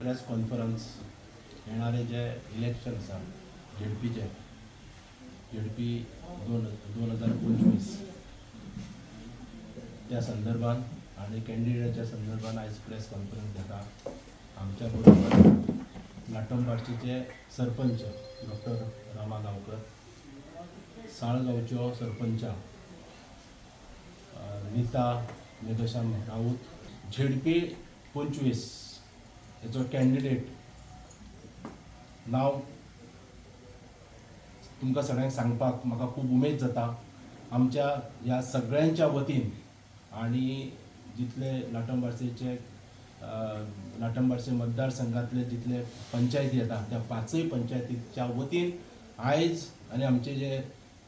Press conference येणारे जे election आसा झेडपीचे झेडपी 2025 त्या संदर्भात आणि कॅन्डिडेटच्या संदर्भात आयज प्रेस कॉन्फरन्स घेता. आमच्या बरोबर लाटंबार्शीचे सरपंच डॉक्टर रामा गांवकर, साळगांवच्यो सरपंचा नीता मेघश्याम राऊत, झेडपी 25 हेचो कॅन्डिडेट नाव तुमकां सगळ्यांक सांगपाक म्हाका खूब उमेद जाता. आमच्या ह्या सगळ्यांच्या वतीन आणि जितले लाटंबार्शी मतदारसंघातले जितले पंचायती येता त्या 5 पंचायतीच्या वतीन आयज आणि आमचे जे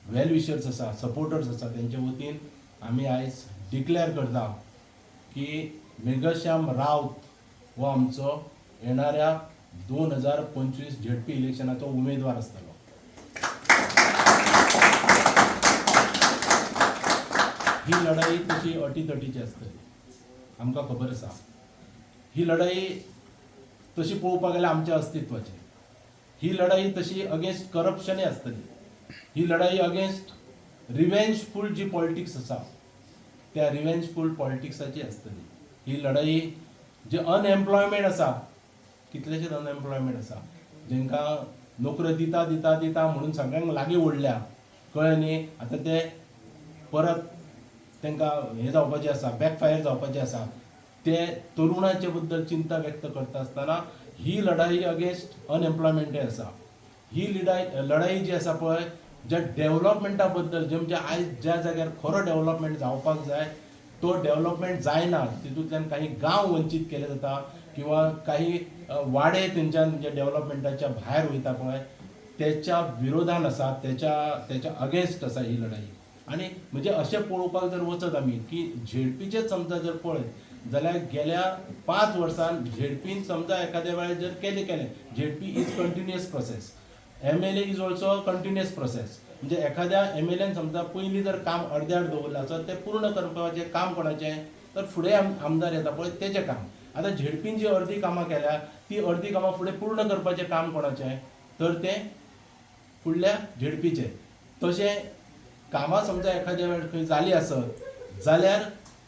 वेल विशर्स आसा, सपोर्टर्स आसा, तेंच्या वतीन आमी आयज डिक्लेअर करता की मेघश्याम राऊत हो आमचो येणाऱ्या 2025 झेडपी इलेक्शनाचो उमेदवार आसतलो. ही लढाई तशी अटीतटीची आसतली, आमकां खबर आसा. ही लढाई तशी पळोवपाक गेल्यार आमच्या अस्तित्वाची. ही लढाई तशी अगेन्स्ट करप्शनय आसतली. ही लढाई अगेन्स्ट रिवेंजफूल जी पॉलिटिक्स आसा त्या रिवेंजफूल पॉलिटिक्साची आसतली. ही लढाई जे अनएम्प्लॉयमेंट आसा, कितलेशेच अनएम्प्लॉयमेंट आसा, जेंकां नोकऱ्यो दिता दिता दिता म्हणून सगळ्यांक लागीं ओडल्या, कळ्ळें न्ही. आतां ते परत तांकां हें जावपाचें आसा, बॅकफायर जावपाचें आसा. ते तरुणांचे बद्दल चिंता व्यक्त करता आसतना ही लढाई अगेन्स्ट अनएम्प्लॉयमेंटय आसा. ही लढाई जी आसा पळय, ज्या डेव्हलपमेंटा बद्दल, जे म्हणजे आयज ज्या जाग्यार खरो डेव्हलपमेंट जावपाक जाय तो डेव्हलपमेंट जायना, तितूंतल्यान काही गांव वंचीत केले जाता किंवा काही वाडे तेंच्यान जे डेव्हलपमेंटाच्या भायर वयता पळय त्याच्या विरोधान आसा, त्याच्या अगेन्स्ट आसा ही लढाई. आणि म्हणजे अशें पळोवपाक जर वचत आमी की झेडपीचेच समजा जर पळयत जाल्यार गेल्या 5 वर्सान झेडपीन समजा एखाद्या वेळार जर केलें ZP is continuous process, MLA is also continuous process. म्हणजे एखाद्या MLAन समजा पयलीं जर काम अर्द्यार दवरलें आसत तें पूर्ण करपाचें काम कोणाचें, तर फुडें आमदार येता पळय तेचें काम. आतां झेडपीन जी अर्दी कामां केल्या ती अर्दी कामां फुडें पूर्ण करपाचें काम कोणाचें, तर तें फुडल्या झेडपीचें. तशें कामां समजा एखाद्या वेळार खंय जाली आसत जाल्यार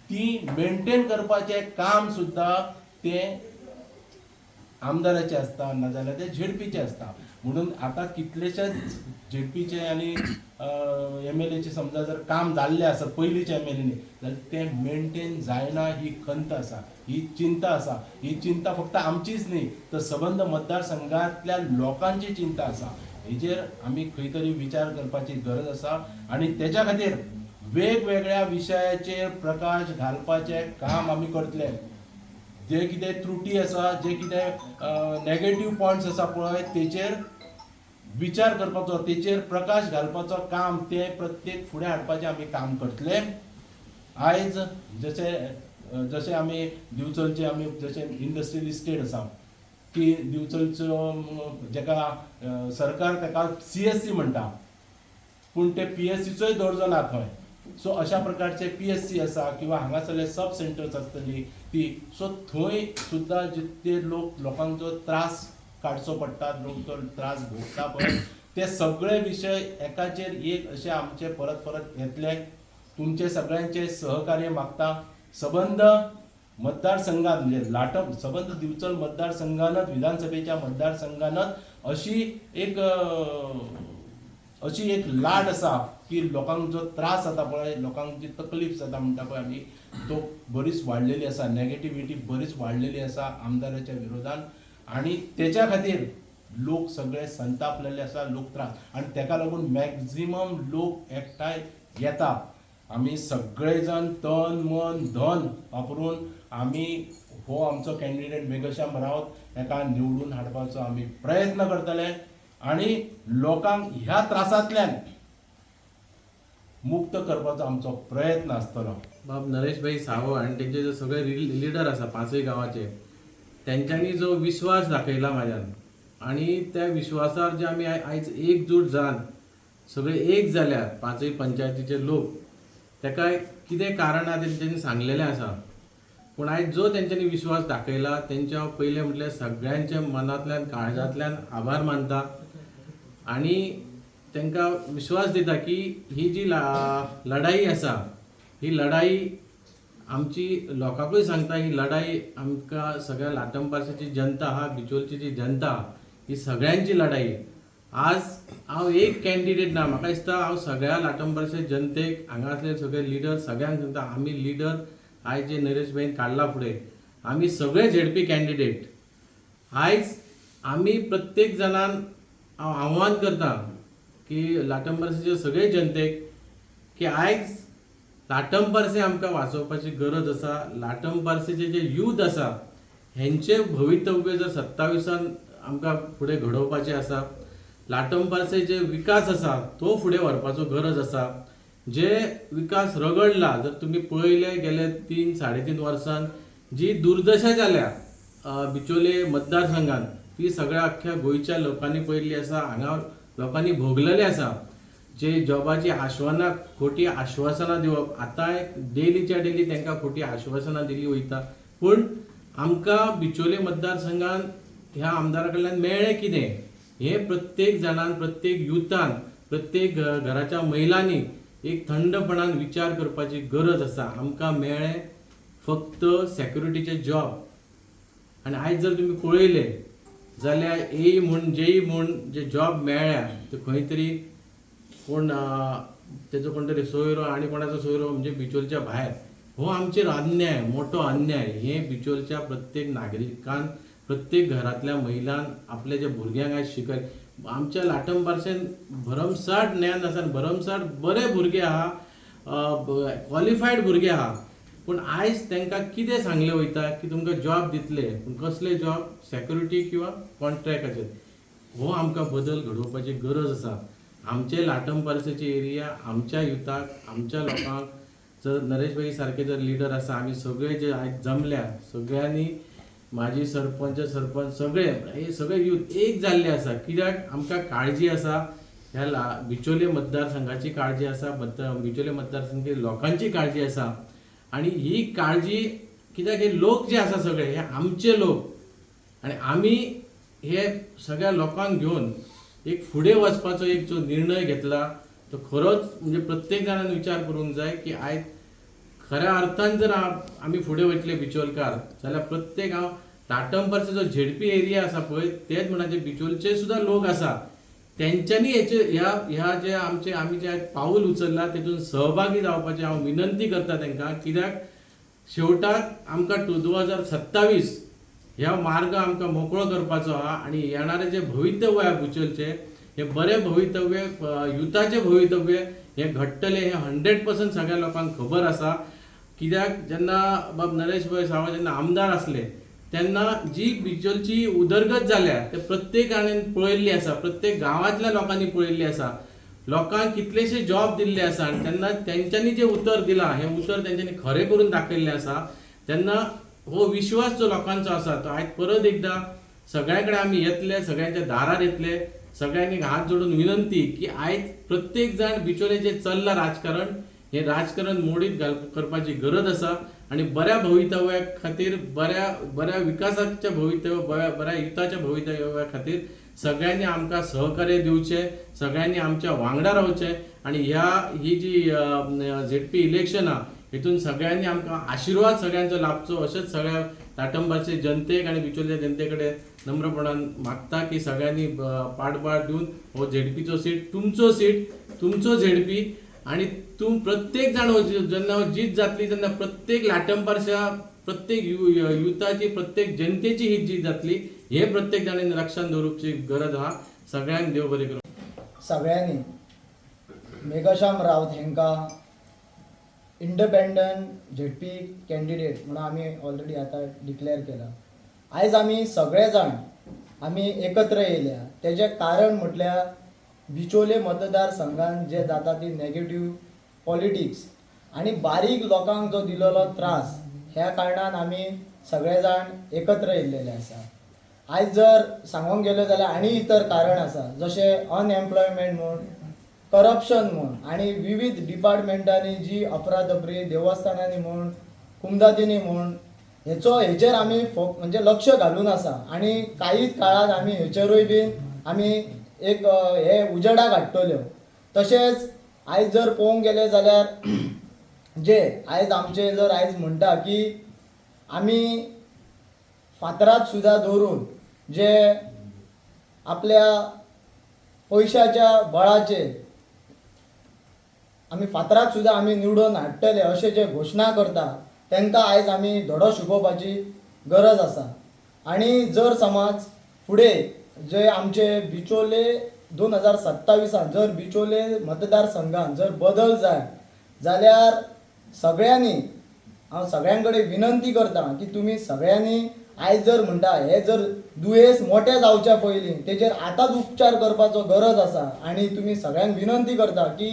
ती मेंटेन करपाचें काम सुद्दां तें आमदाराचें आसता, नाजाल्यार तें झेडपीचें आसता. म्हणून आतां कितलेशेच झेडपीचे आनी MLAचे समजा जर काम जाल्लें आसत पयलींच्या MLAनी, जाल्यार तें मेंटेन जायना ही खंत आसा, ही चिंता आसा. ही चिंता फक्त आमचीच न्ही तर सबंद मतदारसंघांतल्या लोकांची चिंता आसा. हेजेर आमी खंय तरी विचार करपाची गरज आसा आणि तेच्या खातीर वेगवेगळ्या विशयाचेर प्रकाश घालपाचें काम आमी करतले. जे कितें त्रुटी आसा, जे कितें नेगेटिव्ह पॉयंट्स आसा पळय तेचेर विचार करपाचो, तेचेर प्रकाश घालपाचो काम ते प्रत्येक फुडें हाडपाचें आमी काम करतले. आयज जशें आमी दिवचलचे आमी जशें इंडस्ट्रियल इस्टेट आसा की दिवचलचो जेका सरकार ताका CSC म्हणटा पूण ते PSCचोय दर्जो ना थंय. सो अशा प्रकारचे PSC आसा किंवा हांगासरले सब सेंटर्स आसतली ती. सो थंय सुद्दां जितले लोकांक जो त्रास काडचो पडटा, लोक तो त्रास भोगता पळय, ते सगळे विशय एकाचेर एक अशे आमचे परत परत येतले. तुमचे सगळ्यांचे सहकार्य मागता. सबंद मतदारसंघात म्हणजे सबंद दिवचल मतदारसंघानच, विधानसभेच्या मतदारसंघानच अशी एक लाट आसा की लोकांक जो त्रास जाता पळय, लोकांक जी तकलीफ जाता म्हणटा पळय आमी, तो बरीच वाडलेली आसा. नेगेटिविटी बरीच वाडलेली आसा आमदाराच्या विरोधान आणि तेच्या खातीर लोक सगळे संतापलेले आसा, लोक त्रास. आणि तेका लागून मॅक्झिमम लोक एकठांय येता. आमी सगळे जाण तन मन धन वापरून आमी हो आमचो कॅन्डिडेट मेघश्याम राऊत हेका निवडून हाडपाचो आमी प्रयत्न करतले आणि लोकांक ह्या त्रासांतल्यान मुक्त करपाचो आमचो प्रयत्न आसतलो. बाब नरेश भाई सावळ आणि त्यांचे जे सगळे लिडर आसा 5 गावाचे, त्यांच्यानी जो विश्वास दाखयला म्हाज्यान आणि त्या विश्वासार जे आमी आयज एकजूट जावन सगळे एक जाल्यार 5 पंचायतीचे लोक, ताका कितें कारण आहा तेंच्यांनी सांगलेलें आसा. पूण आयज जो तेंच्यांनी विश्वास दाखयला तेंचे हांव पयलें म्हटल्यार सगळ्यांच्या मनांतल्यान काळजांतल्यान आभार मानता आनी तांकां विश्वास दिता की ही जी लढाई आसा ही लढाई आमची लोकांकूय सांगता ही लढाई आमकां सगळ्या लाटंपारसेची जनता आहा बिचोलची जी जनता आहा ही सगळ्यांची लढाई. आज हांव एक कॅन्डिडेट ना, म्हाका दिसता हांव सगळ्या लाटंपारसे जनतेक हांगासले सगळे लिडर सगळ्यांक सांगता आमी लिडर आयज जे नरेश भाईन काडला फुडें आमी सगळे झेडपी कॅन्डिडेट. आयज आमी प्रत्येक जाणान हांव आव्हान करता की लाटंपारसेच्या सगळे जनतेक की आयज लाटंपारसे आमकां वाचोवपाची गरज आसा. लाटंपारसेचे जे यूथ आसा हेंचे भवितव्य जर 27 आमकां फुडें घडोवपाचें आसा. लाटंपारसे जे विकास आसा तो फुडें व्हरपाचो गरज आसा. जे विकास रगडला जर तुमी पळयले गेले 3-3.5 वर्सान जी दुर्दशा जाल्या बिचोले मतदारसंघात ती सगळ्या अख्ख्या गोंयच्या लोकांनी पळयल्ली आसा. हांगा लोकांनी भोगलेले आसा. जे जॉबाची आश्वासनां खोटी आश्वासनां दिवप आतां डेलीच्या डेली तांकां खोटी आश्वासनां दिली वयता. पूण आमकां बिचोले मतदारसंघान ह्या आमदारा कडल्यान मेळ्ळें कितें हें प्रत्येक जाणान प्रत्येक युथान प्रत्येक घराच्या महिलांनी एक थंडपणान विचार करपाची गरज आसा. आमकां मेळ्ळें फक्त सॅक्युरिटीचे जॉब आनी आयज जर तुमी पळयले जाल्यार ए म्हूण जे म्हूण जे जॉब मेळ्ळ्या ते खंय तरी कोण तेजो कोण तरी सोयरो आनी कोणाचो सोयरो म्हणजे बिचोलच्या भायर. हो आमचेर अन्याय मोठो अन्याय. हे बिचोलच्या प्रत्येक नागरिकान प्रत्येक घरातल्या महिलान आपल्या ज्या भुरग्यांक आयज शिकय आमच्या लाटंपारसेन भरमसाट ज्ञान आसा भरमसाट बरे भुरगे आहा क्वॉलिफायड भुरगे आहा. पूण आयज तांकां कितें सांगलें वयता की तुमकां जॉब दितले पूण कसले जॉब सॅक्युरिटी किंवा कॉन्ट्रॅक्टाचेर. हो आमकां बदल घडोवपाची गरज आसा. आमचे लाटंपारसेची एरिया आमच्या युथाक आमच्या लोकांक जर नरेश भाई सारखे जर लिडर आसा आमी सगळे जे आयज जमल्या सगळ्यांनी माजी सरपंच सगळे हे सगळे यूथ एक जाल्ले आसा. कित्याक आमकां काळजी आसा ह्या बिचोले मतदारसंघाची काळजी आसा बिचोले मतदारसंघाची लोकांची काळजी आसा. आनी ही काळजी कित्याक हे लोक जे आसा सगळे हे आमचे लोक आनी आमी हे सगळ्या लोकांक घेवन एक फुडें वचपाचो एक जो निर्णय घेतला तो खरोच म्हणजे प्रत्येक जाणान विचार करूंक जाय की आयज खऱ्या अर्थान जर आमी फुडें वयतले बिचोलकार जाल्यार प्रत्येक हांव लाटंपारसे जो झेडपी एरिया आसा पळय तेच म्हणा जे बिचोलचे सुद्दां लोक आसा तेंच्यांनी ह्या जे आमी जे पाऊल उचलला तेतून सहभागी जावपाची हांव विनंती करता तांकां. कित्याक शेवटाक आमकां 2027 ह्या मार्ग आमकां मोकळो करपाचो आहा आनी येणारे जे भवितव्य आहा बिचोलचे हे बरें भवितव्य युथाचें भवितव्य हे घडटलें हे 100% सगळ्या लोकांक खबर आसा. कित्याक जेन्ना बाब नरेश भाई सावळो जेन्ना आमदार आसले तेन्ना जी बिचोलची उदरगत जाल्या ते प्रत्येकान पळयल्ली आसा. प्रत्येक गांवांतल्या लोकांनी पळयल्ली आसा. लोकांक कितलेशे जॉब दिल्ले आसा आनी तेन्ना तेंच्यांनी जे उतर दिलां हें उतर तेंच्यांनी खरें करून दाखयल्लें आसा. तेन्ना हो विश्वास जो लोकांचो आसा तो आयज परत एकदां सगळ्या कडेन आमी येतले सगळ्यांच्या दारार येतले. सगळ्यांनी हात जोडून विनंती की आयज प्रत्येक जाण बिचोलेचें चल्लां राजकारण हे राजकारण मोडीत करपाची गरज आसा आनी बऱ्या भवितव्या खातीर बऱ्या विकासाच्या भवितव्य बऱ्या युथाच्या भवितव्या खातीर सगळ्यांनी आमकां सहकार्य दिवचें. सगळ्यांनी आमच्या वांगडा रावचें आनी ही जी झेडपी इलेक्शन आहा हितून सगळ्यांनी आमकां आशिर्वाद सगळ्यांचो लाभचो अशेंच सगळ्या लाटंपारसे जनतेक आनी बिचोलच्या जनते कडेन नम्रपणान मागता की सगळ्यांनी पाठबळ दिवन हो झेडपीचो सीट तुमचो झेडपी आनी प्रत्येक जाण जेन्ना जीत जातली तेन्ना प्रत्येक लाटंपारशा प्रत्येक युथाची प्रत्येक जनतेची ही जीत जातली हे प्रत्येक जाणांनी लक्षात दवरपाची गरज आहा. सगळ्यांक देव बरें करूं. सगळ्यांनी मेघश्याम रावत हेंकां इंडिपेंडंट झेडपी कॅन्डिडेट म्हणून आमी ऑलरेडी आतां डिक्लेअर केला. आयज आमी सगळे जाण आमी एकत्र येयल्या तेजें कारण म्हटल्यार बिचोले मतदारसंघान जे जाता ती नेगेटिव्ह पॉलिटिक्स आनी बारीक लोकांक जो दिलेलो त्रास ह्या कारणान आमी सगळे जाण एकत्र येयल्लेले आसा. आयज जर सांगूंक गेलो जाल्यार आनी इतर कारण आसा जशें अनएम्प्लॉयमेंट म्हूण करप्शन म्हूण आनी विविध डिपार्टमेंटांनी जी अफरातफरी देवस्थानांनी म्हूण कुमदादिनी म्हूण हेचेर आमी म्हणजे लक्ष घालून आसा आणि काहीच काळात आमी हेचेरूय बीन आमी एक हे उजेडाक हाडटल्यो. तशेंच आयज जर पळोवंक गेलें जाल्यार जे आयज आमचे जर आयज म्हणटा की आमी फातरात सुद्दां दवरून जे आपल्या पयशाच्या बळाचेर आमी फातराक सुद्दां आमी निवडून हाडटले अशें जे घोशणा करता तांकां आयज आमी धडो शिकोवपाची गरज आसा. आनी जर समज फुडें जे आमचे बिचोले 2027 जर बिचोले मतदारसंघात जर बदल जाय जाल्यार सगळ्यांनी हांव सगळ्यां कडेन विनंती करता की तुमी सगळ्यांनी आयज जर म्हणटा हे जर दुयेंस मोठें जावच्या पयलीं तेजेर आतांच उपचार करपाचो गरज आसा. आनी तुमी सगळ्यांक विनंती करता की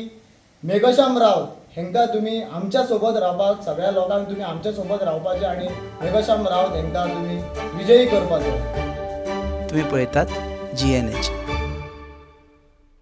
मेघश्याम रावत हेंकां तुमी आमच्या सोबत रावपाक सगळ्या लोकांक तुमी आमच्या सोबत रावपाचें आनी मेघश्याम रावत हेंकां तुमी विजयी करपाचो. तुम्ही पळयतात GNH.